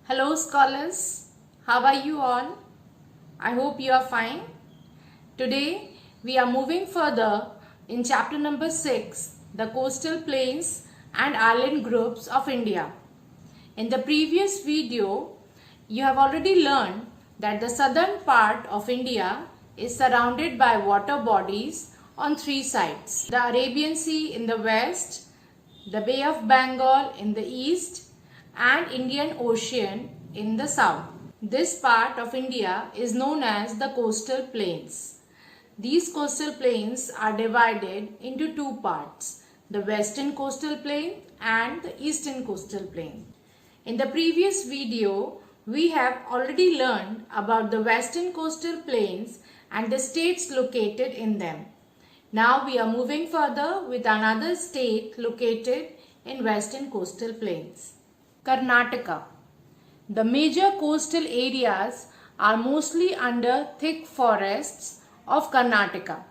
Hello scholars, how are you all? I hope you are fine. Today we are moving further in chapter number 6, the coastal plains and island groups of India. In the previous video, you have already learned that the southern part of India is surrounded by water bodies on three sides. The Arabian Sea in the west, the Bay of Bengal in the east, and Indian Ocean in the south. This part of India is known as the coastal plains. These coastal plains are divided into two parts, the western coastal plain and the eastern coastal plain. In the previous video, we have already learned about the western coastal plains and the states located in them. Now we are moving further with another state located in western coastal plains. Karnataka. The major coastal areas are mostly under thick forests of Karnataka.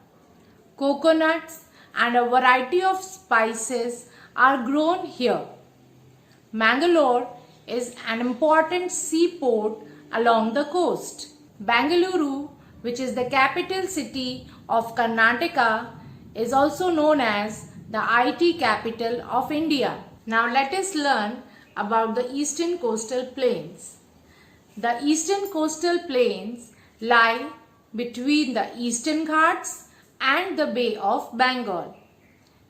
Coconuts and a variety of spices are grown here. Mangalore is an important seaport along the coast. Bengaluru, which is the capital city of Karnataka, is also known as the IT capital of India. Now let us learn about the eastern coastal plains. The eastern coastal plains lie between the Eastern Ghats and the Bay of Bengal.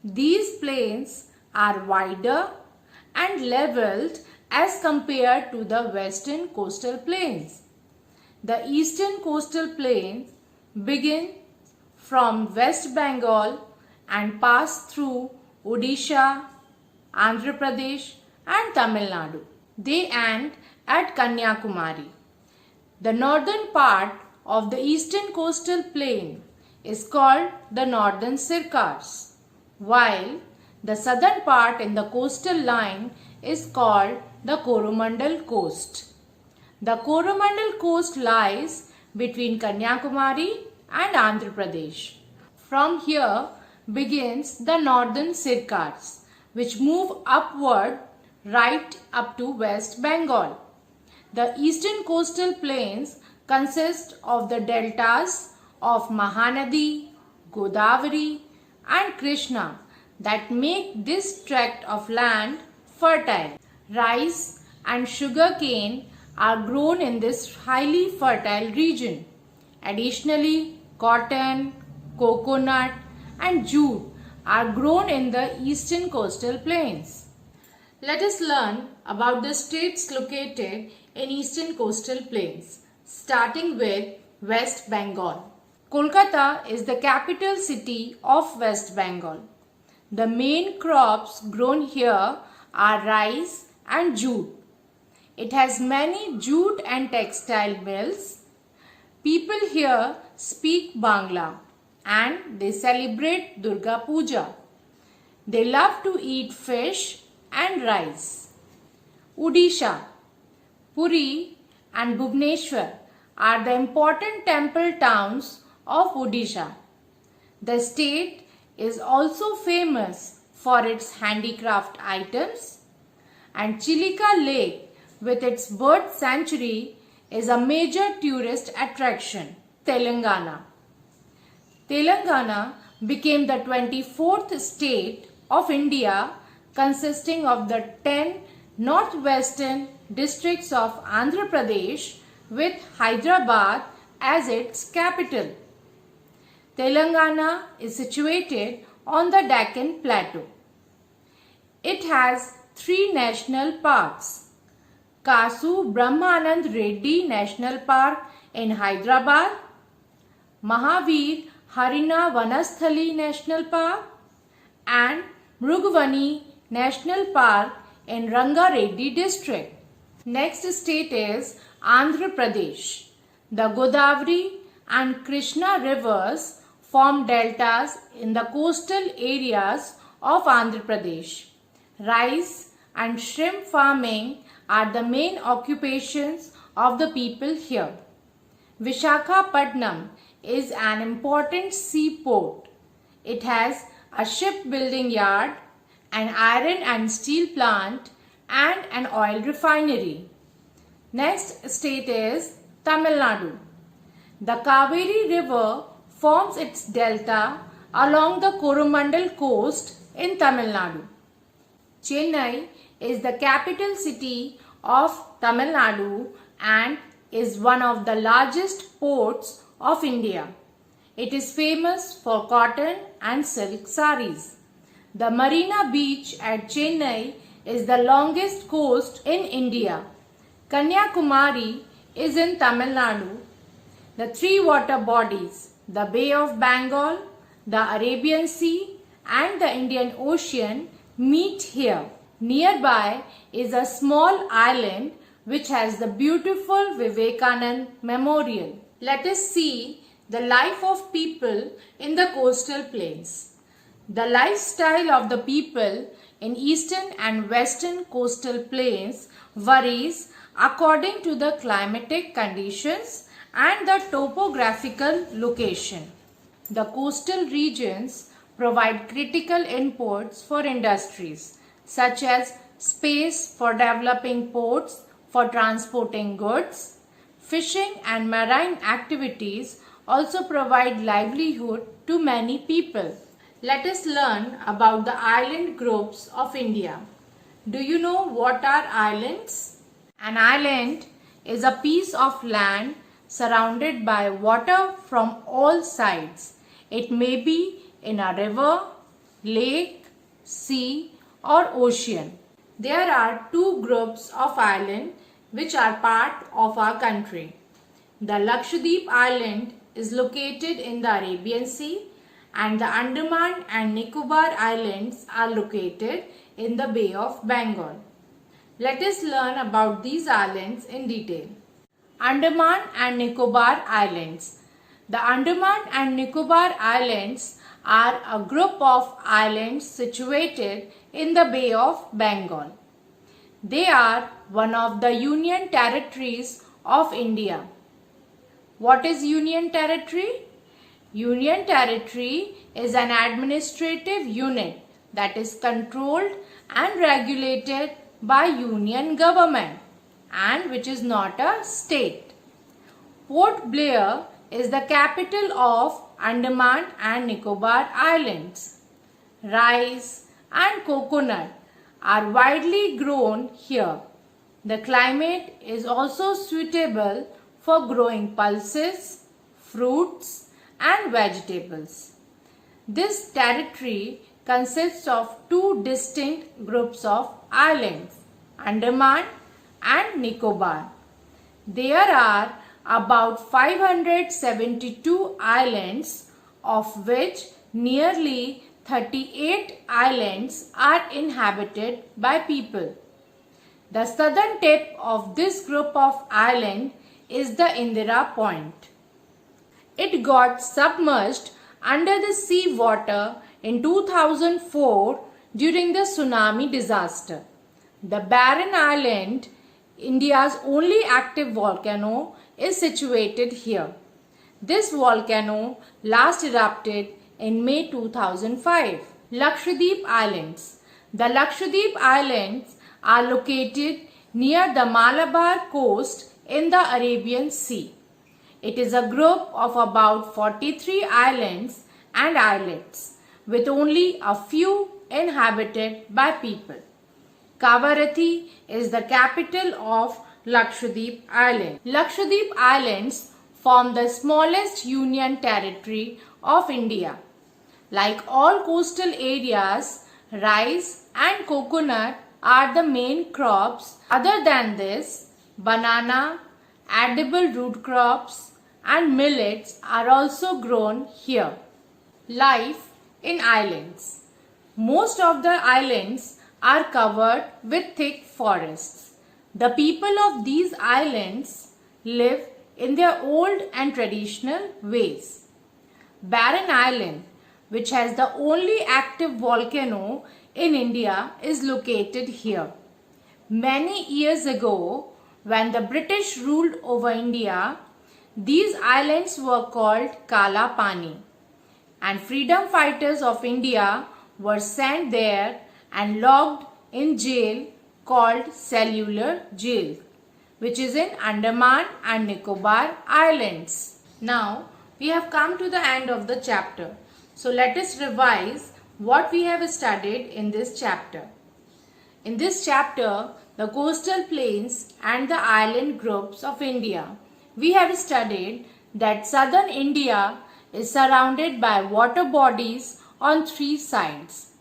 These plains are wider and leveled as compared to the western coastal plains. The eastern coastal plains begin from West Bengal and pass through Odisha, Andhra Pradesh and Tamil Nadu. They end at Kanyakumari. The northern part of the eastern coastal plain is called the Northern Sircars, while the southern part in the coastal line is called the Coromandel Coast. The Coromandel Coast lies between Kanyakumari and Andhra Pradesh. From here begins the Northern Sircars, which move upward right up to West Bengal. The eastern coastal plains consist of the deltas of Mahanadi, Godavari and Krishna that make this tract of land fertile. Rice and sugarcane are grown in this highly fertile region. Additionally, cotton, coconut and jute are grown in the eastern coastal plains. Let us learn about the states located in eastern coastal plains, starting with West Bengal. Kolkata is the capital city of West Bengal. The main crops grown here are rice and jute. It has many jute and textile mills. People here speak Bangla and they celebrate Durga Puja. They love to eat fish and rice. Odisha, Puri and Bhubaneswar are the important temple towns of Odisha. The state is also famous for its handicraft items, and Chilika Lake with its bird sanctuary is a major tourist attraction. Telangana. Telangana became the 24th state of India, consisting of the 10 northwestern districts of Andhra Pradesh with Hyderabad as its capital. Telangana is situated on the Deccan Plateau. It has 3 national parks: Kasu Brahmanand Reddy National Park in Hyderabad, Mahavir Harina Vanasthali National Park and Mrugavani National Park in Ranga Reddy district. Next state is Andhra Pradesh. The Godavari and Krishna rivers form deltas in the coastal areas of Andhra Pradesh. Rice and shrimp farming are the main occupations of the people here. Visakhapatnam is an important seaport. It has a shipbuilding yard, an iron and steel plant and an oil refinery. Next state is Tamil Nadu. The Kaveri River forms its delta along the Coromandel coast in Tamil Nadu. Chennai is the capital city of Tamil Nadu and is one of the largest ports of India. It is famous for cotton and silk saris. The Marina Beach at Chennai is the longest coast in India. Kanyakumari is in Tamil Nadu. The three water bodies, the Bay of Bengal, the Arabian Sea and the Indian Ocean meet here. Nearby is a small island which has the beautiful Vivekanand Memorial. Let us see the life of people in the coastal plains. The lifestyle of the people in eastern and western coastal plains varies according to the climatic conditions and the topographical location. The coastal regions provide critical inputs for industries such as space for developing ports for transporting goods. Fishing and marine activities also provide livelihood to many people. Let us learn about the island groups of India. Do you know what are islands? An island is a piece of land surrounded by water from all sides. It may be in a river, lake, sea or ocean. There are two groups of islands which are part of our country. The Lakshadweep Island is located in the Arabian Sea and the Andaman and Nicobar Islands are located in the Bay of Bengal. Let us learn about these islands in detail. Andaman and Nicobar Islands. The Andaman and Nicobar Islands are a group of islands situated in the Bay of Bengal. They are one of the Union Territories of India. What is Union Territory? Union Territory is an administrative unit that is controlled and regulated by Union government and which is not a state. Port Blair is the capital of Andaman and Nicobar Islands. Rice and coconut are widely grown here. The climate is also suitable for growing pulses, fruits and vegetables. This territory consists of two distinct groups of islands, Andaman and Nicobar. There are about 572 islands, of which nearly 38 islands are inhabited by people. The southern tip of this group of islands is the Indira Point. It got submerged under the sea water in 2004 during the tsunami disaster. The barren island, India's only active volcano, is situated here. This volcano last erupted in May 2005. Lakshadweep Islands. The Lakshadweep Islands are located near the Malabar coast in the Arabian Sea. It is a group of about 43 islands and islets with only a few inhabited by people. Kavaratti is the capital of Lakshadweep Island. Lakshadweep Islands form the smallest union territory of India. Like all coastal areas, rice and coconut are the main crops. Other than this, banana, edible root crops and millets are also grown here. Life in islands. Most of the islands are covered with thick forests. The people of these islands live in their old and traditional ways. Barren Island, which has the only active volcano in India, is located here. Many years ago, when the British ruled over India, these islands were called Kala Pani, and freedom fighters of India were sent there and locked in jail called Cellular Jail. which is in Andaman and Nicobar Islands. Now we have come to the end of the chapter. So let us revise what we have studied in this chapter. In this chapter, the coastal plains and the island groups of India, we have studied that southern India is surrounded by water bodies on three sides.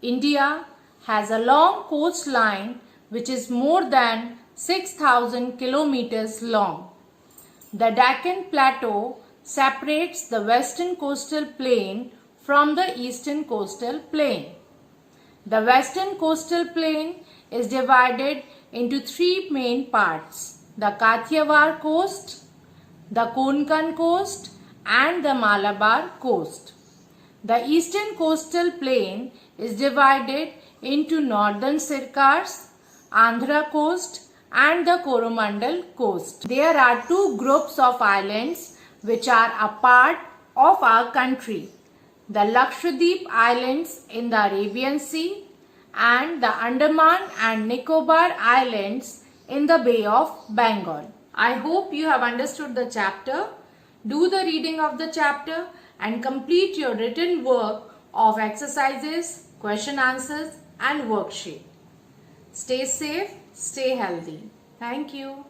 India has a long coastline which is more than 6,000 kilometers long. The Deccan Plateau separates the western coastal plain from the eastern coastal plain. The western coastal plain is divided into three main parts: the Kathiawar coast, the Konkan coast, and the Malabar coast. The eastern coastal plain is divided into northern Sircars, Andhra coast, and the Coromandel coast. There are two groups of islands which are a part of our country: the Lakshadweep Islands in the Arabian Sea and the Andaman and Nicobar Islands in the Bay of Bengal. I hope you have understood the chapter. Do the reading of the chapter and complete your written work of exercises, question answers and worksheet. Stay safe, stay healthy. Thank you.